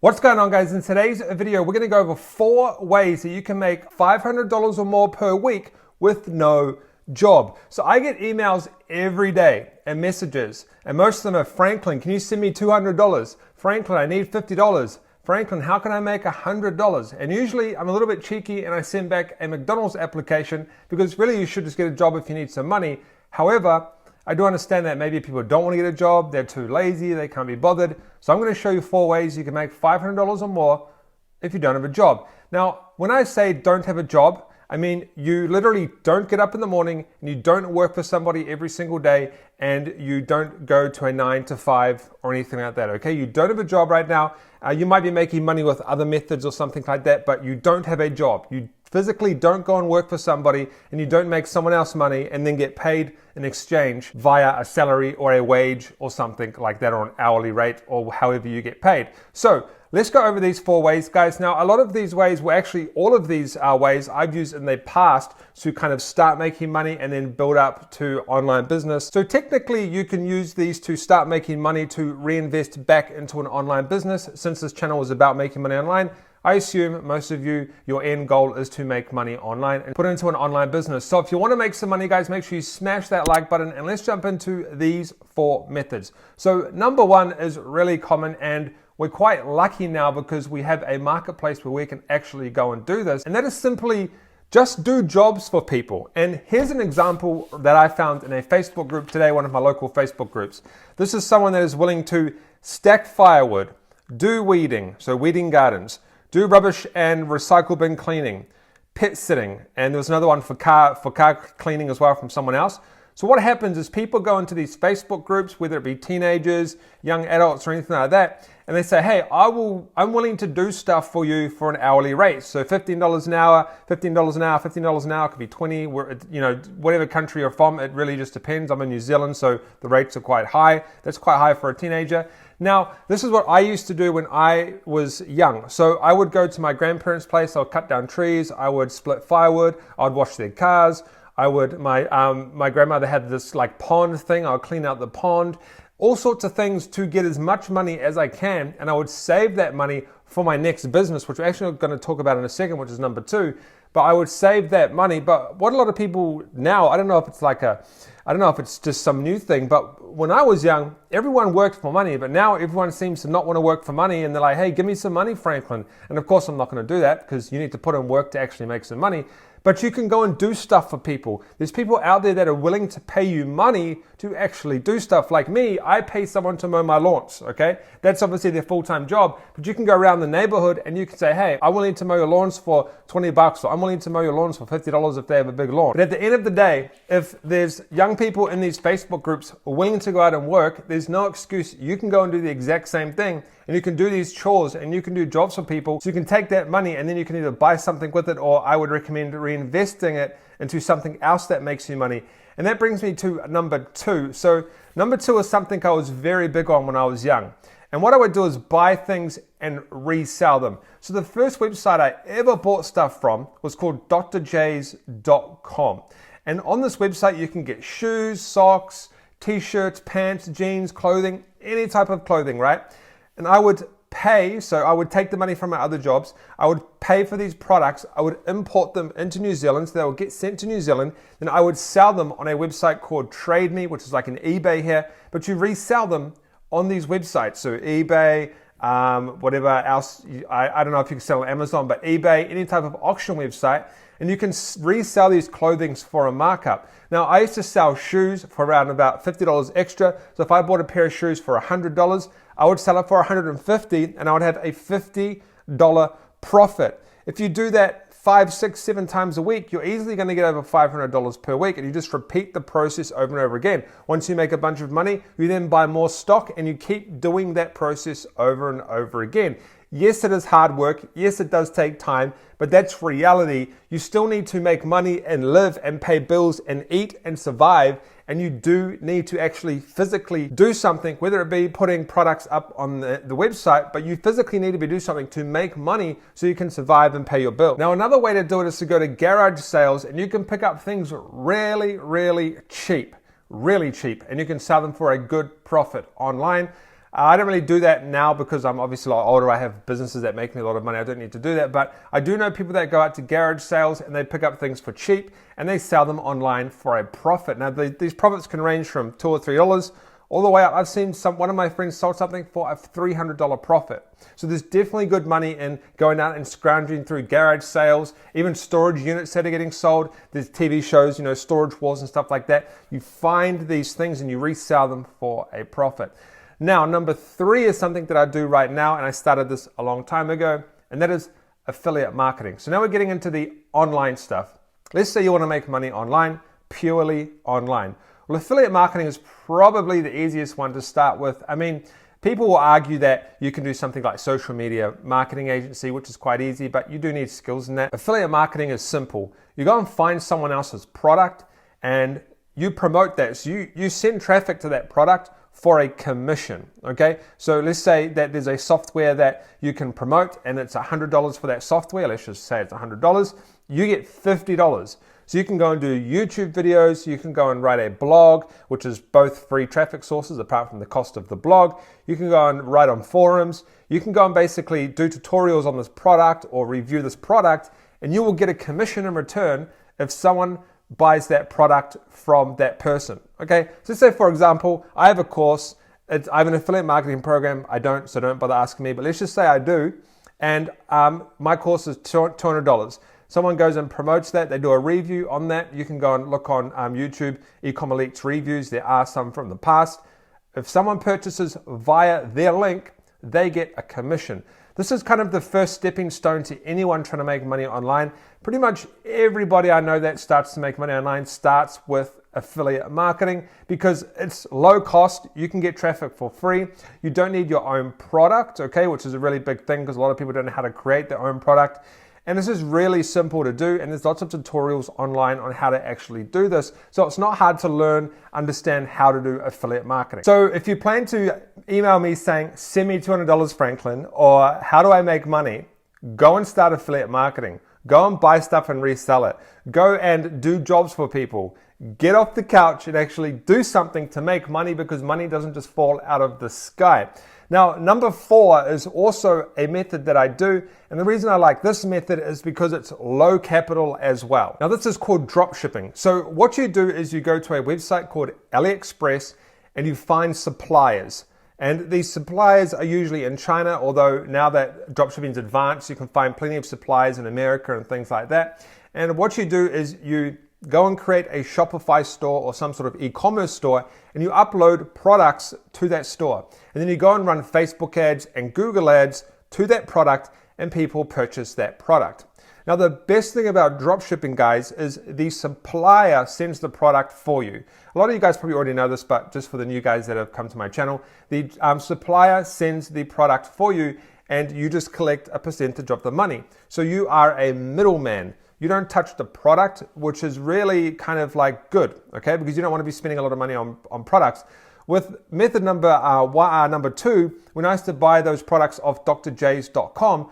What's going on, guys? In today's video, we're going to go over 4 ways that you can make $500 or more per week with no job. So I get emails every day and messages, and most of them are, Franklin, can you send me $200? Franklin, I need $50. Franklin, how can I make $100? And usually I'm a little bit cheeky and I send back a McDonald's application because really you should just get a job if you need some money. However, I do understand that maybe people don't want to get a job, they're too lazy, they can't be bothered. So I'm going to show you 4 ways you can make $500 or more if you don't have a job. Now, when I say don't have a job, I mean you literally don't get up in the morning and you don't work for somebody every single day and you don't go to a 9 to 5 or anything like that, okay? You don't have a job right now. You might be making money with other methods or something like that, but you don't have a job. You physically don't go and work for somebody and you don't make someone else money and then get paid in exchange via a salary or a wage or something like that, or an hourly rate, or however you get paid. So let's go over these 4 ways, guys. Now, a lot of these ways were actually, all of these ways I've used in the past to kind of start making money and then build up to online business. So technically you can use these to start making money to reinvest back into an online business. Since this channel is about making money online, I assume most of you, your end goal is to make money online and put it into an online business. So if you want to make some money, guys, make sure you smash that like button and let's jump into these 4 methods. So number 1 is really common, and we're quite lucky now because we have a marketplace where we can actually go and do this. And that is simply just do jobs for people. And here's an example that I found in a Facebook group today, one of my local Facebook groups. This is someone that is willing to stack firewood, do weeding, so weeding gardens, do rubbish and recycle bin cleaning, pet sitting, and there was another one for car cleaning as well from someone else. So what happens is people go into these Facebook groups, whether it be teenagers, young adults, or anything like that, and they say, hey, I'm willing to do stuff for you for an hourly rate. So $15 an hour, $15 an hour, $15 an hour, could be 20, whatever country you're from, it really just depends. I'm in New Zealand, so the rates are quite high. That's quite high for a teenager. Now, this is what I used to do when I was young. So I would go to my grandparents' place, I would cut down trees, I would split firewood, I would wash their cars, my grandmother had this like pond thing, I would clean out the pond, all sorts of things to get as much money as I can, and I would save that money for my next business, which we're actually going to talk about in a second, which is number 2. But I would save that money. But what a lot of people now, I don't know if it's just some new thing, but when I was young, everyone worked for money, but now everyone seems to not want to work for money, and they're like, hey, give me some money, Franklin. And of course, I'm not going to do that because you need to put in work to actually make some money. But you can go and do stuff for people. There's people out there that are willing to pay you money to actually do stuff. Like me, I pay someone to mow my lawns, okay? That's obviously their full-time job, but you can go around the neighborhood and you can say, hey, I'm willing to mow your lawns for $20, or I'm willing to mow your lawns for $50 if they have a big lawn. But at the end of the day, if there's young people in these Facebook groups willing to go out and work, there's no excuse. You can go and do the exact same thing, and you can do these chores and you can do jobs for people. So you can take that money and then you can either buy something with it, or I would recommend reinvesting it into something else that makes you money. And that brings me to number 2. So number 2 is something I was very big on when I was young. And what I would do is buy things and resell them. So the first website I ever bought stuff from was called drjays.com. And on this website, you can get shoes, socks, t-shirts, pants, jeans, clothing, any type of clothing, right? And I would pay, so I would take the money from my other jobs, I would pay for these products, I would import them into New Zealand, so they would get sent to New Zealand, then I would sell them on a website called Trade Me, which is like an eBay here, but you resell them on these websites, so eBay, whatever else, I don't know if you can sell on Amazon, but eBay, any type of auction website, and you can resell these clothings for a markup. Now, I used to sell shoes for around about $50 extra, so if I bought a pair of shoes for $100, I would sell it for $150 and I would have a $50 profit. If you do that 5, 6, 7 times a week, you're easily going to get over $500 per week, and you just repeat the process over and over again. Once you make a bunch of money, you then buy more stock and you keep doing that process over and over again. Yes, it is hard work. Yes, it does take time, but that's reality. You still need to make money and live and pay bills and eat and survive. And you do need to actually physically do something, whether it be putting products up on the website, but you physically need to be doing something to make money so you can survive and pay your bill. Now, another way to do it is to go to garage sales, and you can pick up things really cheap, and you can sell them for a good profit online. I don't really do that now because I'm obviously a lot older. I have businesses that make me a lot of money. I don't need to do that. But I do know people that go out to garage sales and they pick up things for cheap and they sell them online for a profit. Now, these profits can range from $2 or $3 all the way up. I've seen one of my friends sold something for a $300 profit. So there's definitely good money in going out and scrounging through garage sales, even storage units that are getting sold. There's TV shows, storage wars and stuff like that. You find these things and you resell them for a profit. Now, number 3 is something that I do right now, and I started this a long time ago, and that is affiliate marketing. So now we're getting into the online stuff. Let's say you want to make money online, purely online. Well, affiliate marketing is probably the easiest one to start with. I mean, people will argue that you can do something like social media marketing agency, which is quite easy, but you do need skills in that. Affiliate marketing is simple. You go and find someone else's product and you promote that. So you send traffic to that product for a commission, okay? So let's say that there's a software that you can promote and it's $100 for that software. Let's just say it's $100. You get $50. So you can go and do YouTube videos, you can go and write a blog, which is both free traffic sources apart from the cost of the blog. You can go and write on forums. You can go and basically do tutorials on this product or review this product, and you will get a commission in return if someone buys that product from that person, okay? So say, for example, I have a course, I have an affiliate marketing program. I don't, so don't bother asking me, but let's just say I do, and my course is $200. Someone goes and promotes that, they do a review on that. You can go and look on YouTube, Ecom Elite's reviews. There are some from the past. If someone purchases via their link, they get a commission. This is kind of the first stepping stone to anyone trying to make money online. Pretty much everybody I know that starts to make money online starts with affiliate marketing because it's low cost. You can get traffic for free. You don't need your own product, okay, which is a really big thing because a lot of people don't know how to create their own product. And this is really simple to do, and there's lots of tutorials online on how to actually do this. So it's not hard to learn, understand how to do affiliate marketing. So if you plan to email me saying, send me $200, Franklin, or how do I make money, go and start affiliate marketing. Go and buy stuff and resell it. Go and do jobs for people. Get off the couch and actually do something to make money because money doesn't just fall out of the sky. Now, number 4 is also a method that I do, and the reason I like this method is because it's low capital as well. Now, this is called dropshipping. So what you do is you go to a website called AliExpress and you find suppliers. And these suppliers are usually in China, although now that dropshipping is advanced, you can find plenty of suppliers in America and things like that. And what you do is you go and create a Shopify store or some sort of e-commerce store, and you upload products to that store. And then you go and run Facebook ads and Google ads to that product, and people purchase that product. Now, the best thing about dropshipping, guys, is the supplier sends the product for you. A lot of you guys probably already know this, but just for the new guys that have come to my channel, the supplier sends the product for you, and you just collect a percentage of the money. So you are a middleman. You don't touch the product, which is really kind of like good, okay? Because you don't want to be spending a lot of money on products. With method number 2, when I used to buy those products off drjs.com,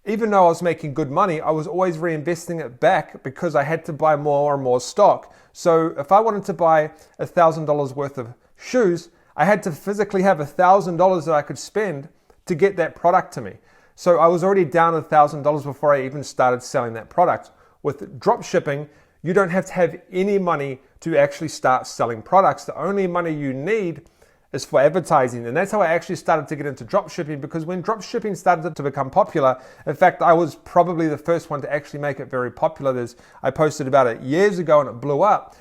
even though I was making good money, I was always reinvesting it back because I had to buy more and more stock. So if I wanted to buy $1,000 worth of shoes, I had to physically have $1,000 that I could spend to get that product to me. So I was already down $1,000 before I even started selling that product. With dropshipping, you don't have to have any money to actually start selling products. The only money you need is for advertising. And that's how I actually started to get into dropshipping, because when dropshipping started to become popular, in fact, I was probably the first one to actually make it very popular. I posted about it years ago and it blew up.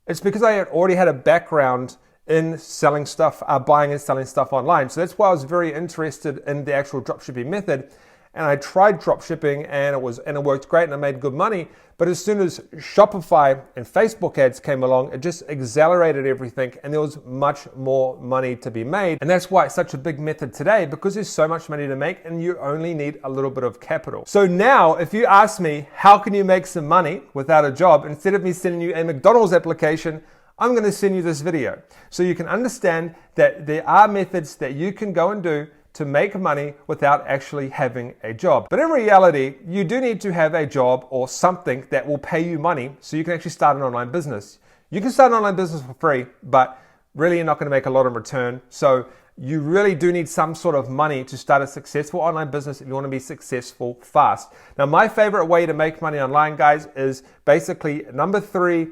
It's because I had already had a background in selling stuff, buying and selling stuff online. So that's why I was very interested in the actual dropshipping method. And I tried dropshipping and it worked great and I made good money. But as soon as Shopify and Facebook ads came along, it just accelerated everything and there was much more money to be made. And that's why it's such a big method today, because there's so much money to make and you only need a little bit of capital. So now, if you ask me, how can you make some money without a job? Instead of me sending you a McDonald's application, I'm going to send you this video so you can understand that there are methods that you can go and do to make money without actually having a job. But in reality, you do need to have a job or something that will pay you money so you can actually start an online business. You can start an online business for free, but really you're not going to make a lot in return. So you really do need some sort of money to start a successful online business if you want to be successful fast. Now, my favorite way to make money online, guys, is basically number three,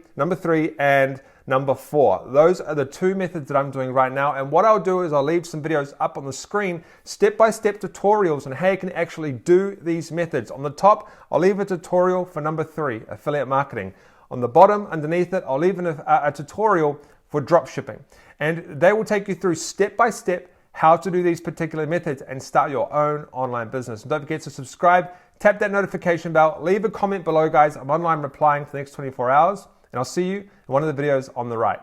and number 4. Those are the 2 methods that I'm doing right now. And what I'll do is I'll leave some videos up on the screen, step-by-step tutorials on how you can actually do these methods. On the top, I'll leave a tutorial for number 3, affiliate marketing. On the bottom, underneath it, I'll leave a tutorial for dropshipping. And they will take you through step-by-step how to do these particular methods and start your own online business. And don't forget to subscribe, tap that notification bell, leave a comment below, guys. I'm online replying for the next 24 hours, and I'll see you in one of the videos on the right.